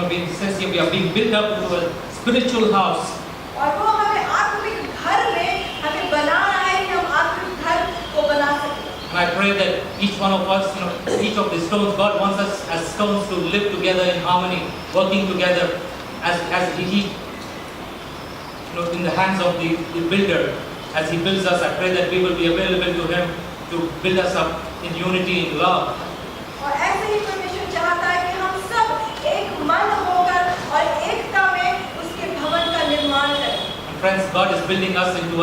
it says here we are being built up into a spiritual house. और वो हमें आत्मिक घर में हमें बना रहा है कि हम आत्मिक घर को बना सकें। And I pray that each one of us, each of the stones, God wants us as stones to live together in harmony, working together as He, in the hands of the builder. As He builds us, I pray that we will be available to Him to build us up in unity, in love. और ऐसे ही परमेश्वर चाहता है कि हम सब एक मन होकर और एकता में उसके भवन का निर्माण करें। And friends, God is building us into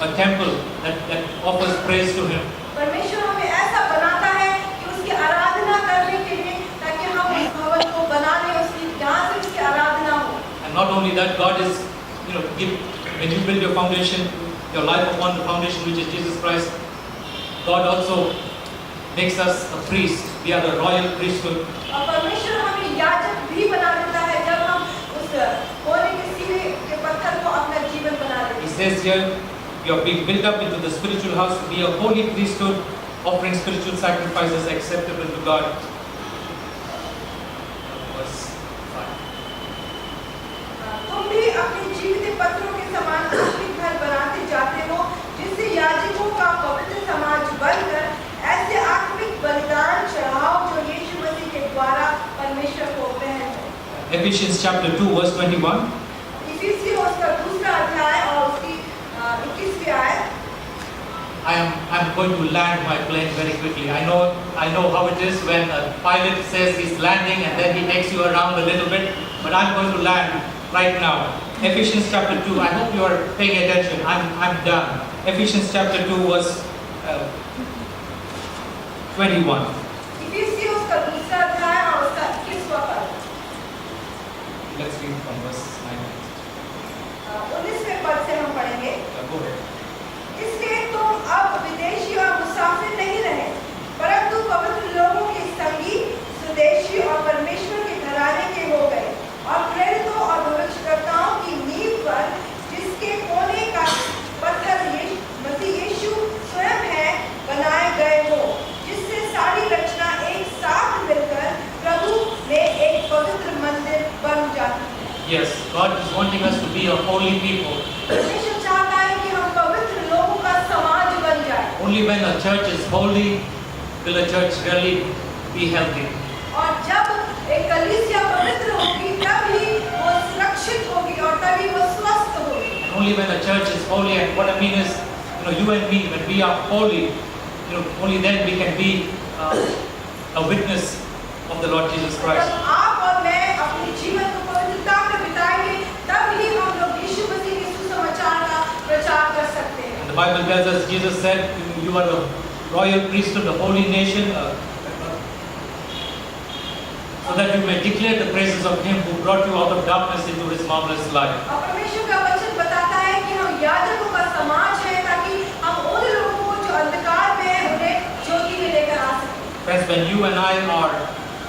a temple that offers praise to Him. परमेश्वर हमें ऐसा बनाता है कि उसकी आराधना करने के लिए, ताकि हम उस भवन को बना लें उसकी जहाँ से उसकी आराधना हो। And not only that, God is, when you build your foundation, your life upon the foundation which is Jesus Christ, God also makes us a priest. We are the royal priesthood. और परमेश्वर हमें याजक भी बना देता है जब हम उस कोने के सिरे के पत्थर को अपना जीवन बना लेते हैं। He says here, you are being built up into the spiritual house to be a holy priesthood, offering spiritual sacrifices acceptable to God. Verse 5. तुम भी अपने जीवित पत्थरों के समान आत्मिक घर बनाते जाते हो, जिससे याजकों का पवित्र समाज बनकर ऐसे आत्मिक बलिदान चढ़ाओ जो यीशु मसीह के द्वारा परमेश्वर को ग्रहण है। Ephesians chapter 2 verse 21. इफिसियों उसका दूसरा अध्याय और उसकी 21वीं आयत। I'm going to land my plane very quickly. I know how it is when a pilot says he's landing and then he takes you around a little bit, but I'm going to land right now. Ephesians chapter 2. I hope you are paying attention. I'm done. Ephesians chapter 2 verse 21. इफिसियों उसका दूसरा अध्याय और उसका 21वां पद। Let's read from verse 9. 19वें पद से हम पढ़ेंगे। Go ahead. इसलिए तुम अब विदेशी और मुसाफिर नहीं रहे, परंतु पवित्र लोगों के संगी, स्वदेशी और परमेश्वर के घराने के हो गए, और प्रेरितों और भविष्यवक्ताओं की नींव पर, जिसके कोने का पत्थर मसीह यीशु स्वयं है, बनाए गए हो, जिससे सारी रचना एक साथ मिलकर प्रभु में एक पवित्र मंदिर बन जाती है। Yes, God is wanting us to be a holy people. परमेश्वर चाहता है कि हम पवित्र लोगों का समाज बन जाए। Only when a church is holy will a church really be healthy. और जब एक कलीसिया पवित्र होगी, तभी वो सुरक्षित होगी और तभी वो स्वस्थ होगी। And only when a church is holy, and what I mean is, you and me, when we are holy, only then we can be a witness of the Lord Jesus Christ. जब आप और मैं अपने जीवन को पवित्रता में बिताएंगे, तब ही हम लोग यीशु मसीह के सुसमाचार का प्रचार कर सकते हैं। And the Bible tells us, Jesus said, you are the royal priesthood, the holy nation, so that you may declare the praises of Him who brought you out of darkness into His marvelous light. और परमेश्वर का वचन बताता है कि हम याजकों का समाज है, ताकि हम उन लोगों को जो अंधकार में है, उन्हें ज्योति में लेकर आ सकें। Friends, when you and I are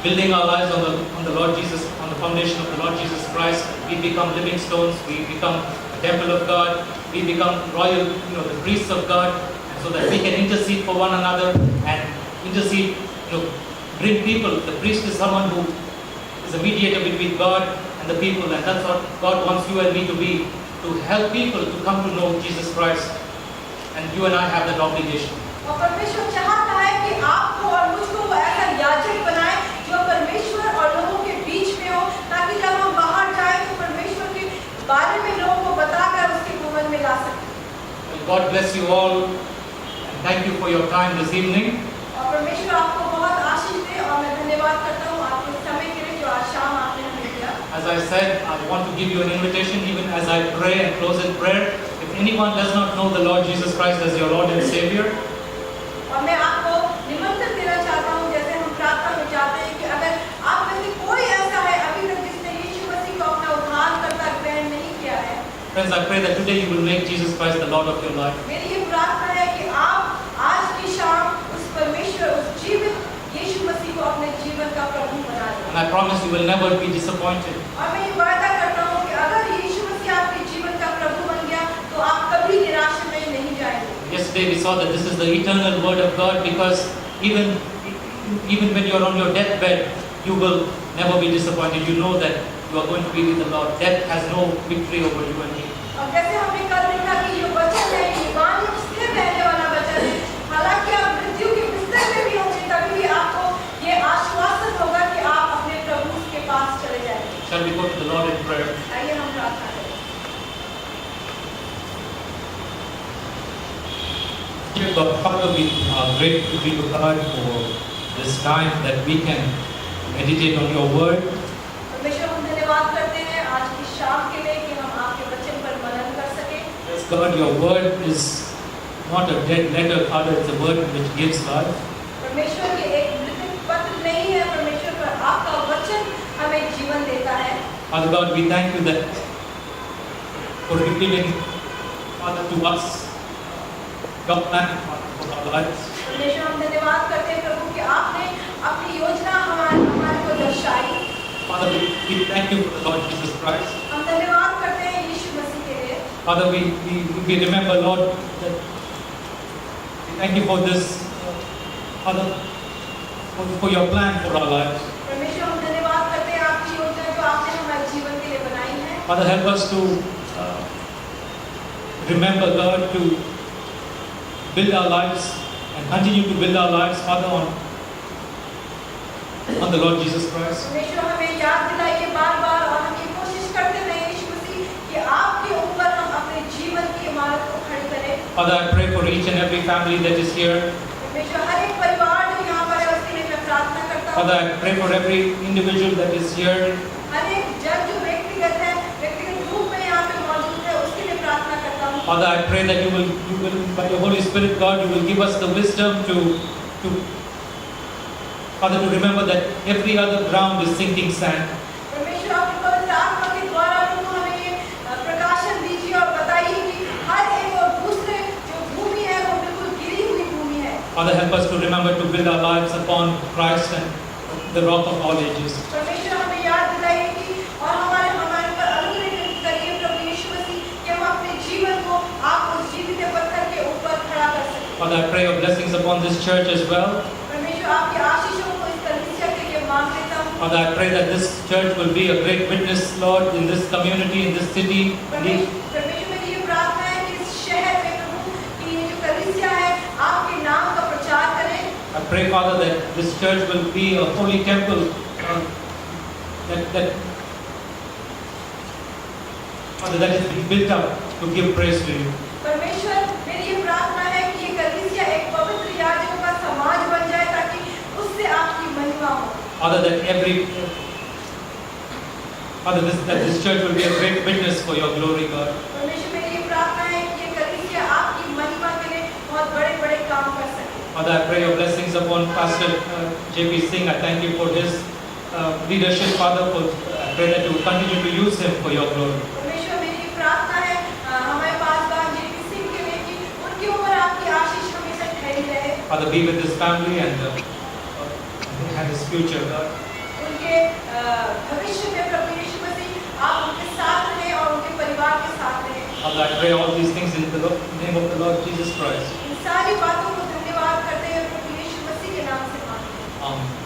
building our lives on the Lord Jesus, on the foundation of the Lord Jesus Christ, we become living stones. We become a temple of God. We become royal, the priests of God, and so that we can intercede for one another and intercede, bring people. The priest is someone who is a mediator between God and the people, and that's what God wants you and me to be, to help people to come to know Jesus Christ, and you and I have that obligation. और परमेश्वर चाहता है कि आपको और मुझको वो ऐसा याजक बनाए जो परमेश्वर और लोगों के बीच में हो, ताकि जब हम बाहर जाएं तो परमेश्वर के बारे में लोगों को बताकर उसके भवन में ला सकें। God bless you all, and thank you for your time this evening. और परमेश्वर आपको बहुत आशीष दे, और मैं धन्यवाद करता हूँ आपके समय के लिए जो आज शाम आपने हमें दिया। As I said, I want to give you an invitation, even as I pray and close in prayer. If anyone does not know the Lord Jesus Christ as your Lord and Savior, और मैं आपको निमंत्रण देना चाहता हूँ, जैसे हम प्रार्थना में जाते हैं, कि अगर आप में से कोई ऐसा है अभी तक जिसने यीशु मसीह को अपना उद्धारकर्ता ग्रहण नहीं किया है, friends, I pray that today you will make Jesus Christ the Lord of your life. मेरी ये प्रार्थना है कि आप आज की शाम उस परमेश्वर, उस जीवित यीशु मसीह को अपने जीवन का प्रभु बना लें। And I promise you will never be disappointed. और मैं ये वादा करता हूँ कि अगर यीशु मसीह आपके जीवन का प्रभु बन गया, तो आप कभी निराश में नहीं जाएंगे। Yesterday we saw that this is the eternal word of God, because even when you are on your deathbed, you will never be disappointed. You know that you are going to be with the Lord. Death has no victory over you and me. और जैसे हमने कल देखा कि ये वचन है, ये वाणी स्थिर रहने वाला वचन है। हालांकि आप मृत्यु के बिस्तर में भी होंगे, तभी भी आपको ये आश्वासन होगा कि आप अपने प्रभु के पास चले जाएंगे। Shall we go to the Lord in prayer? आइए हम प्रार्थना करें। Dear God, Father, we are grateful to you, God, for this time that we can meditate on your word. परमेश्वर, हम धन्यवाद करते हैं आज की शाम के लिए कि हम आपके वचन पर मनन कर सकें। Yes, God, your word is not a dead letter, Father, it's a word which gives life. परमेश्वर, ये एक मृत पत्र नहीं है परमेश्वर, पर आपका वचन हमें जीवन देता है। Father God, we thank you that for revealing, Father, to us your plan for our lives. परमेश्वर, हम धन्यवाद करते हैं प्रभु कि आपने अपनी योजना हमारे को दर्शाई। Father, we thank you for the Lord Jesus Christ. हम धन्यवाद करते हैं यीशु मसीह के लिए। Father, we remember, Lord, that we thank you for this, Father, for your plan for our lives. परमेश्वर, हम धन्यवाद करते हैं आपकी योजना जो आपने हमारे जीवन के लिए बनाई है। Father, help us to remember, God, to build our lives and continue to build our lives, Father, on the Lord Jesus Christ. परमेश्वर, हमें याद दिलाइए बार-बार और हम ये कोशिश करते रहें यीशु मसीह कि आपके ऊपर हम अपने जीवन की इमारत को खड़ी करें। Father, I pray for each and every family that is here. परमेश्वर, हर एक परिवार जो यहाँ पर है उसके लिए मैं प्रार्थना करता हूँ। Father, I pray for every individual that is here. हर एक जन जो व्यक्तिगत है, व्यक्तिगत रूप में यहाँ पे मौजूद है, उसके लिए प्रार्थना करता हूँ। Father, I pray that you will, by your Holy Spirit, God, you will give us the wisdom to Father, to remember that every other ground is sinking sand. परमेश्वर, अपने पवित्र आत्मा के द्वारा प्रभु हमें ये प्रकाशन दीजिए और बताइए कि हर एक और दूसरे जो भूमि है वो बिल्कुल गिरी हुई भूमि है। Father, help us to remember to build our lives upon Christ and the rock of all ages. परमेश्वर, हमें याद दिलाइए कि और हमारे पर अनुग्रह करिए प्रभु यीशु मसीह कि हम अपने जीवन को आप उस जीवित पत्थर के ऊपर खड़ा कर सकें। Father, I pray your blessings upon this church as well. परमेश्वर, आपकी आशीषों को इस कलीसिया के लिए मांग लेता हूँ। Father, I pray that this church will be a great witness, Lord, in this community, in this city. परमेश्वर, मेरी ये प्रार्थना है कि इस शहर में प्रभु कि ये जो कलीसिया है आपके नाम का प्रचार करे। I pray, Father, that this church will be a holy temple that is being built up to give praise to you. परमेश्वर, मेरी ये प्रार्थना है कि ये कलीसिया एक पवित्र याजकों का समाज बन जाए ताकि उससे आपकी महिमा हो। Father, that this church will be a great witness for your glory, God. परमेश्वर, मेरी ये प्रार्थना है कि ये कलीसिया आपकी महिमा के लिए बहुत बड़े-बड़े काम कर सके। Father, I pray your blessings upon Pastor J.P. Singh. I thank you for his leadership, Father. I pray that you will continue to use him for your glory. परमेश्वर, मेरी ये प्रार्थना है हमारे पासवान जेपी सिंह के लिए कि उनके ऊपर आपकी आशीष हमेशा ठहरी रहे। Father, be with his family and his future, God. उनके भविष्य में प्रभु यीशु मसीह आप उनके साथ रहें और उनके परिवार के साथ रहें। Father, I pray all these things in the name of the Lord Jesus Christ. इन सारी बातों को धन्यवाद करते हुए प्रभु यीशु मसीह के नाम से मांगते हैं। Amen.